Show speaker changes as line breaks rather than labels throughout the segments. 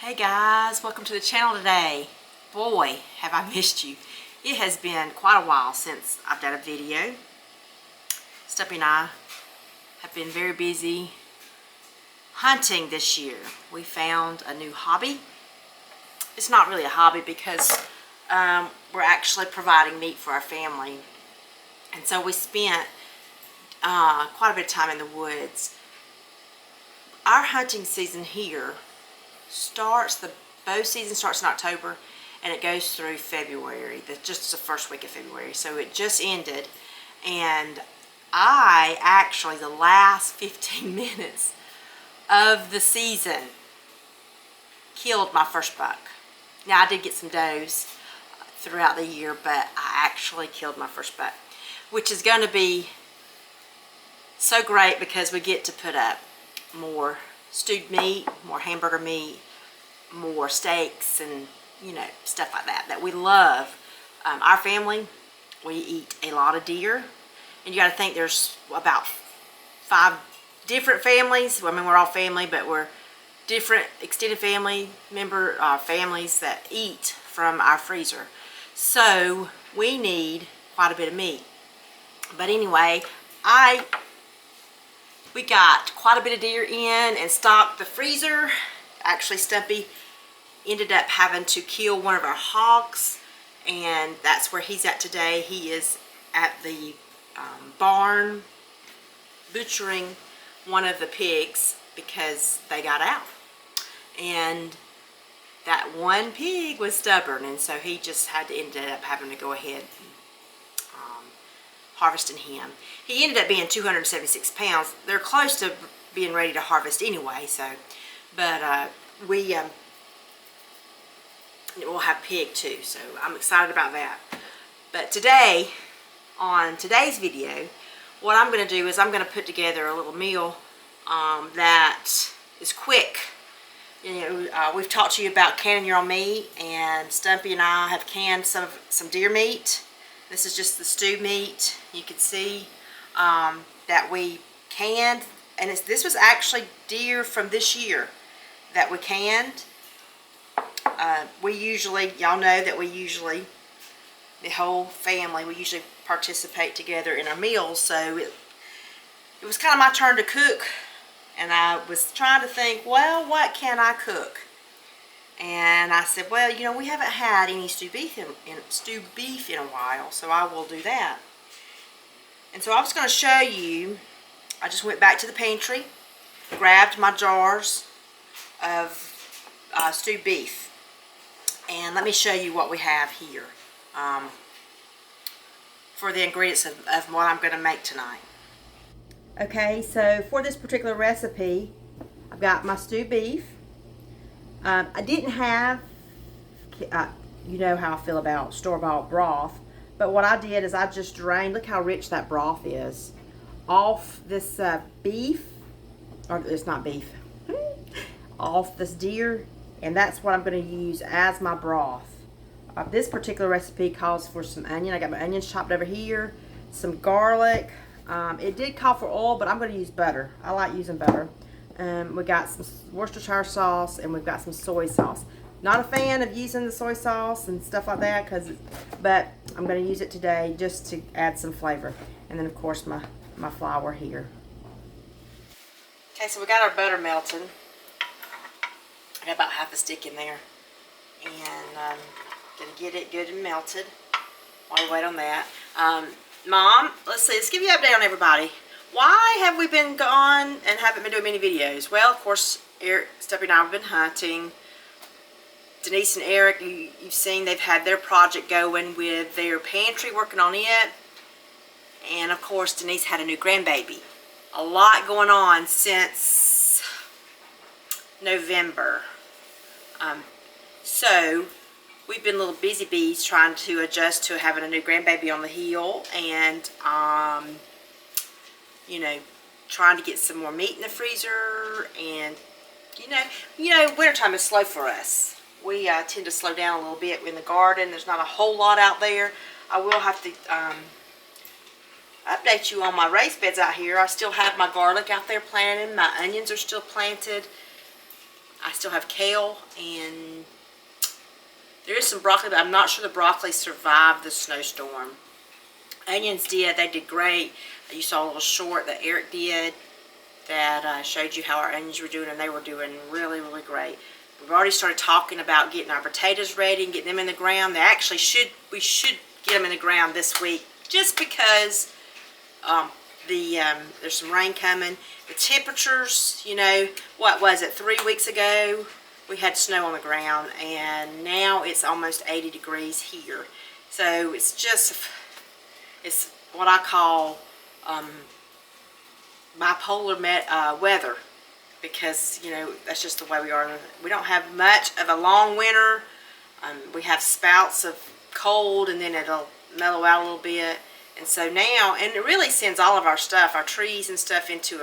Hey guys, welcome to the channel today. Boy, have I missed you. It has been quite a while since I've done a video. Stumpy and I have been very busy hunting this year. We found a new hobby. It's not really a hobby because we're actually providing meat for our family. And so we spent quite a bit of time in the woods. Our hunting season here the bow season starts in October and it goes through February, just the first week of February. So it just ended, and I actually, the last 15 minutes of the season, killed my first buck. Now I did get some does throughout the year, but I actually killed my first buck, which is going to be so great because we get to put up more stewed meat, more hamburger meat, more steaks, and stuff like that we love. Our family, we eat a lot of deer, and you got to think there's about 5 different families. I mean, we're all family, but we're different extended family families that eat from our freezer, so we need quite a bit of meat. But anyway, we got quite a bit of deer in and stocked the freezer. Actually, Stumpy ended up having to kill one of our hogs, and that's where he's at today. He is at the barn butchering one of the pigs because they got out. And that one pig was stubborn, and so he just ended up having to go ahead and harvesting him. He ended up being 276 pounds. They're close to being ready to harvest anyway, so, but we'll have pig too, so I'm excited about that. But today, on today's video, what I'm going to do is I'm going to put together a little meal that is quick. We've talked to you about canning your own meat, and Stumpy and I have canned some deer meat. This is just the stewed meat. You can see that we canned, and this was actually deer from this year that we canned. Y'all know that the whole family, we usually participate together in our meals, so it was kind of my turn to cook, and I was trying to think, well, what can I cook? And I said, well, we haven't had any stewed beef in a while, so I will do that. And so I was going to show you, I just went back to the pantry, grabbed my jars of stewed beef, and let me show you what we have here for the ingredients of what I'm going to make tonight. Okay, so for this particular recipe, I've got my stewed beef. I didn't have, you know how I feel about store-bought broth, but what I did is I just drained, look how rich that broth is, off this beef, or it's not beef, off this deer, and that's what I'm going to use as my broth. This particular recipe calls for some onion. I got my onions chopped over here, some garlic. It did call for oil, but I'm going to use butter. I like using butter. We got some Worcestershire sauce, and we've got some soy sauce. Not a fan of using the soy sauce and stuff like that, but I'm going to use it today just to add some flavor. And then, of course, my flour here. Okay, so we got our butter melted. I got about half a stick in there, and going to get it good and melted while we wait on that. Mom, let's give you an update on everybody. Why have we been gone and haven't been doing many videos? Well, of course, Stumpy and I have been hunting. Denise and Eric, you've seen they've had their project going with their pantry, working on it. And of course, Denise had a new grandbaby. A lot going on since November. So we've been little busy bees trying to adjust to having a new grandbaby on the heel, and trying to get some more meat in the freezer. And wintertime is slow for us. We tend to slow down a little bit in the garden. There's not a whole lot out there. I will have to update you on my raised beds out here. I still have my garlic out there planted. My onions are still planted. I still have kale, and there is some broccoli, but I'm not sure the broccoli survived the snowstorm. Onions did. They did great. You saw a little short that Eric did that showed you how our onions were doing, and they were doing really, really great. We've already started talking about getting our potatoes ready and getting them in the ground. We should get them in the ground this week, just because there's some rain coming. The temperatures, you know, what was it, 3 weeks ago? We had snow on the ground, and now it's almost 80 degrees here. So it's what I call bipolar weather, because, you know, that's just the way we are. We don't have much of a long winter. We have spouts of cold, and then it'll mellow out a little bit. And so now, and it really sends all of our stuff, our trees and stuff, into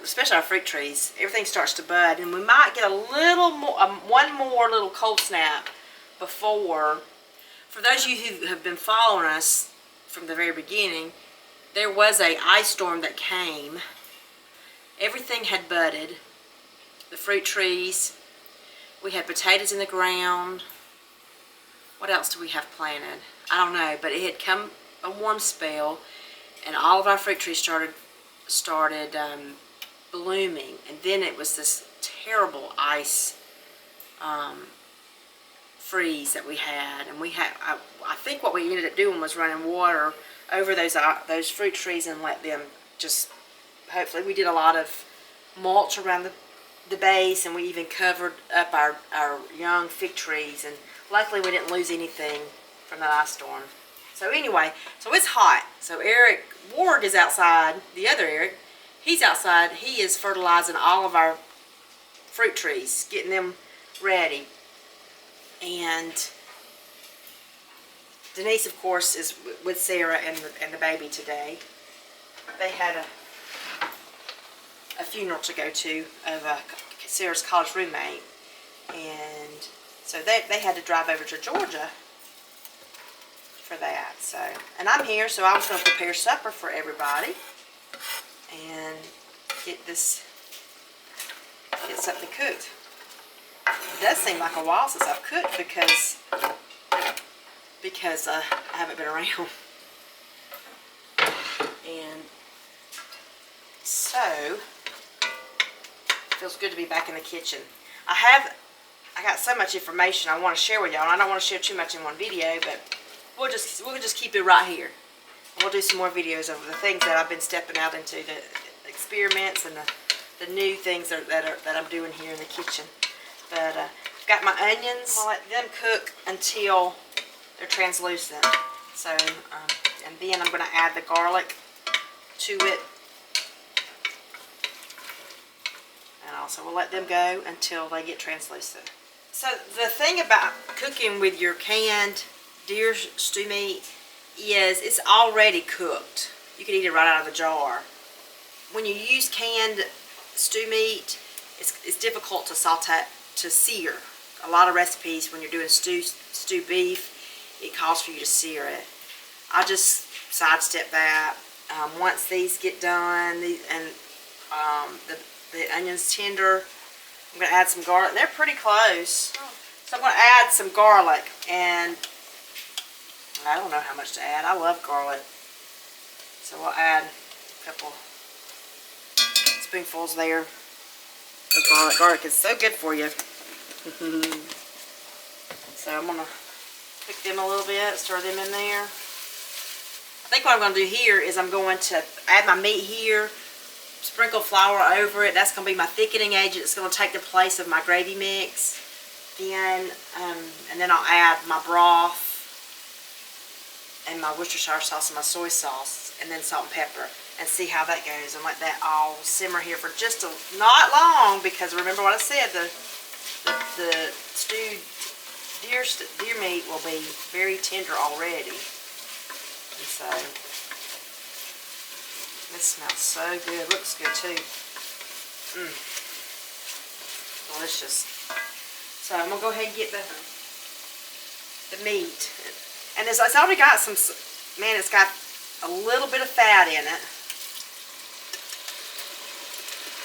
especially our fruit trees, everything starts to bud, and we might get a little more, one more little cold snap before. For those of you who have been following us from the very beginning, there was a ice storm that came. Everything had budded. The fruit trees. We had potatoes in the ground. What else do we have planted? I don't know, but it had come a warm spell, and all of our fruit trees started blooming. And then it was this terrible ice freeze that we had, and I think what we ended up doing was running water over those fruit trees and let them just, hopefully we did a lot of mulch around the base, and we even covered up our young fig trees, and luckily we didn't lose anything from that ice storm. So anyway, so it's hot. So Eric Ward is outside, the other Eric, he's outside. He is fertilizing all of our fruit trees, getting them ready. And Denise, of course, is with Sarah and the baby today. They had a funeral to go to of Sarah's college roommate, and so they had to drive over to Georgia for that. So, and I'm here, so I was going to prepare supper for everybody and get something cooked. It does seem like a while since I've cooked because I haven't been around. And so it feels good to be back in the kitchen. I got so much information I want to share with y'all, and I don't want to share too much in one video, but we'll just keep it right here. We'll do some more videos of the things that I've been stepping out into, the experiments and the new things that I'm doing here in the kitchen. But I've got my onions. I'll let them cook until they're translucent. So, and then I'm going to add the garlic to it. And also we'll let them go until they get translucent. So the thing about cooking with your canned deer stew meat is it's already cooked. You can eat it right out of the jar. When you use canned stew meat, it's difficult to sear. A lot of recipes, when you're doing stew beef, it calls for you to sear it. I just sidestep that. Once these get done, and the onions tender, I'm going to add some garlic. They're pretty close. So I'm going to add some garlic, and I don't know how much to add. I love garlic. So we'll add a couple spoonfuls there of garlic. Garlic is so good for you. So I'm going to pick them a little bit, stir them in there. I think what I'm going to do here is I'm going to add my meat here, sprinkle flour over it. That's going to be my thickening agent. It's going to take the place of my gravy mix. Then, and then I'll add my broth and my Worcestershire sauce and my soy sauce, and then salt and pepper, and see how that goes, and let that all simmer here for just not long, because remember what I said, the stewed deer meat will be very tender already. And so this smells so good. Looks good too. Delicious. So I'm gonna go ahead and get the meat. And it's already got some, man, it's got a little bit of fat in it.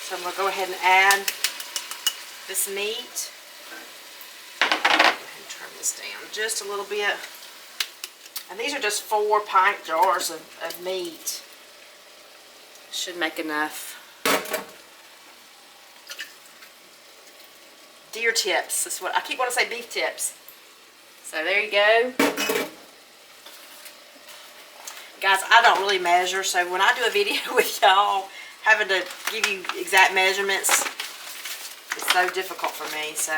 So I'm going to go ahead and add this meat. Turn this down just a little bit. And these are just 4-pint jars of meat. Should make enough. Deer tips. That's what I keep wanting to say, beef tips. So there you go. Guys, I don't really measure, so when I do a video with y'all, having to give you exact measurements, it's so difficult for me. So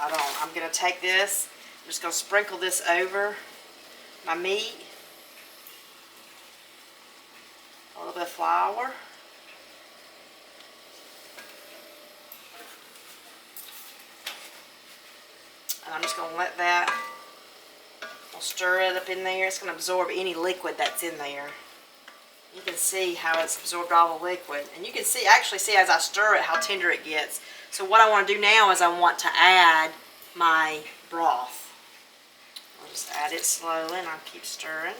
I'm going to take this, I'm just going to sprinkle this over my meat. A little bit of flour. And I'm just going to let that, I'll stir it up in there. It's going to absorb any liquid that's in there. You can see how it's absorbed all the liquid. And you can see, actually see as I stir it, how tender it gets. So what I want to do now is I want to add my broth. I'll just add it slowly and I'll keep stirring.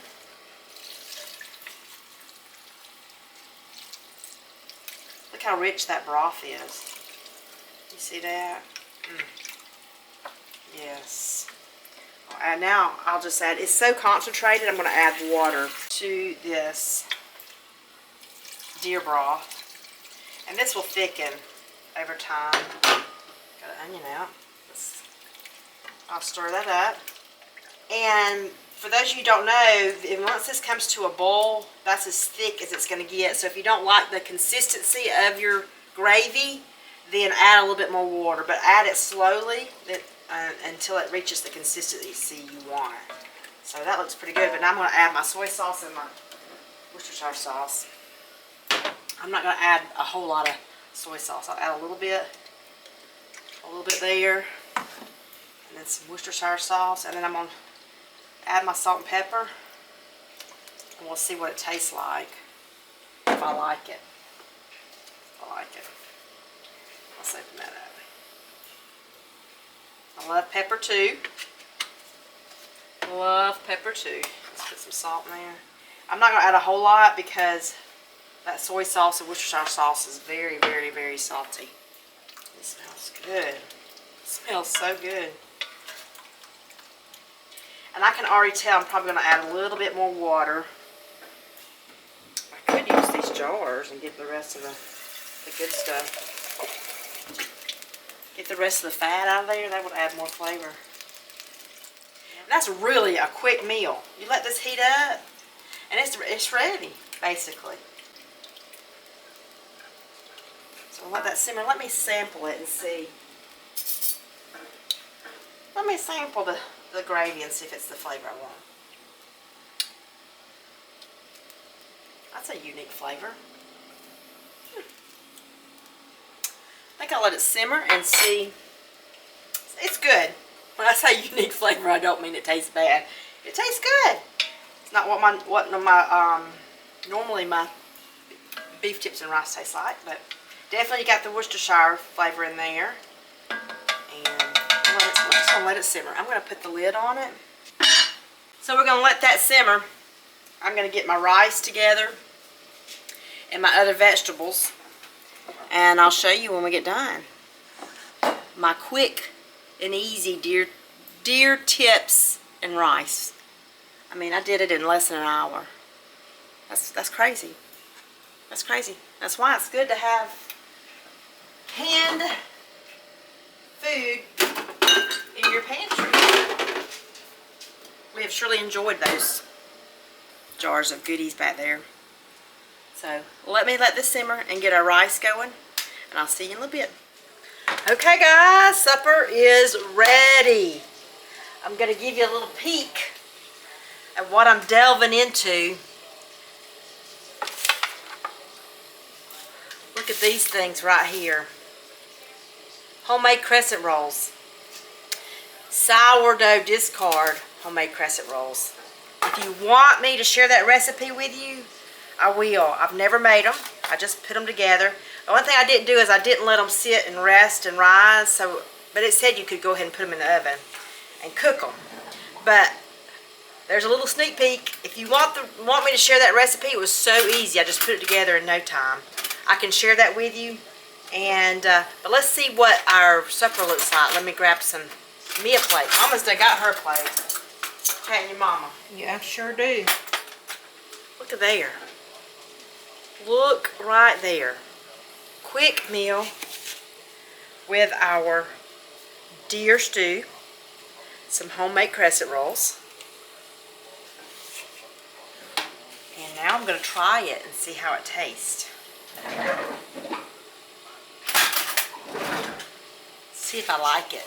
Look how rich that broth is. You see that? Yes. And now I'll just add, it's so concentrated, I'm going to add water to this deer broth. And this will thicken over time. Got an onion out. I'll stir that up. And for those of you who don't know, once this comes to a boil, that's as thick as it's going to get. So if you don't like the consistency of your gravy, then add a little bit more water. But add it slowly until it reaches the consistency you want. So that looks pretty good. But now I'm going to add my soy sauce and my Worcestershire sauce. I'm not going to add a whole lot of soy sauce. I'll add a little bit there, and then some Worcestershire sauce, and then I'm going to add my salt and pepper, and we'll see what it tastes like, if I like it. Let's open that up. I love pepper too. Let's put some salt in there. I'm not going to add a whole lot because that soy sauce and Worcestershire sauce is very, very, very salty. It smells good. It smells so good. And I can already tell I'm probably going to add a little bit more water. I could use these jars and get the rest of the good stuff. Get the rest of the fat out of there. That would add more flavor. And that's really a quick meal. You let this heat up, and it's ready, basically. So I'll let that simmer. Let me sample it and see. Let me sample the gravy and see if it's the flavor I want. That's a unique flavor. I think I'll let it simmer and see. It's good. When I say unique flavor, I don't mean it tastes bad. It tastes good. It's not what normally my beef tips and rice taste like, but definitely got the Worcestershire flavor in there. And we're just going to let it simmer. I'm going to put the lid on it. So we're going to let that simmer. I'm going to get my rice together and my other vegetables. And I'll show you when we get done. My quick and easy deer tips and rice. I mean, I did it in less than an hour. That's crazy. That's crazy. That's why it's good to have canned food in your pantry. We have surely enjoyed those jars of goodies back there. So let this simmer and get our rice going, and I'll see you in a little bit. Okay guys, supper is ready. I'm going to give you a little peek at what I'm delving into. Look at these things right here. Homemade crescent rolls. Sourdough discard homemade crescent rolls. If you want me to share that recipe with you, I will. I've never made them. I just put them together. The one thing I didn't do is I didn't let them sit and rest and rise. But it said you could go ahead and put them in the oven and cook them. But there's a little sneak peek. If you want me to share that recipe, it was so easy. I just put it together in no time. I can share that with you. And but let's see what our supper looks like. Let me grab some me a plate. Mama's done got her plate. Hey, your mama.
Yeah, sure do.
Look at there. Look right there. Quick meal with our deer stew, some homemade crescent rolls. And now I'm going to try it and see how it tastes. See if I like it.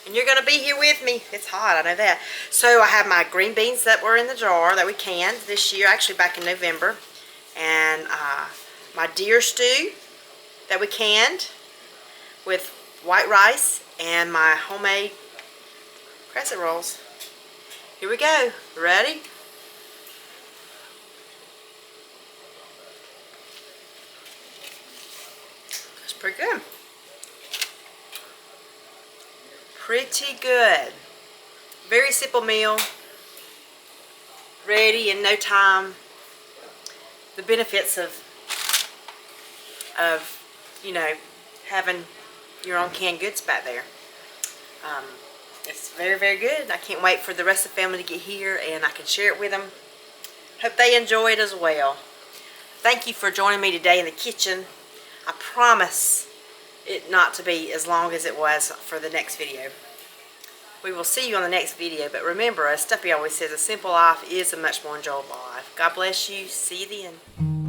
And you're going to be here with me. It's hot, I know that. So I have my green beans that were in the jar that we canned this year, actually back in November. And my deer stew that we canned with white rice and my homemade crescent rolls. Here we go. Ready? That's pretty good. Pretty good. Very simple meal. Ready in no time. The benefits of you know, having your own canned goods back there. It's very, very good. I can't wait for the rest of the family to get here and I can share it with them. Hope they enjoy it as well. Thank you for joining me today in the kitchen. I promise it not to be as long as it was for the next video. We will see you on the next video, but remember, as Stumpy always says, a simple life is a much more enjoyable life. God bless you. See you then.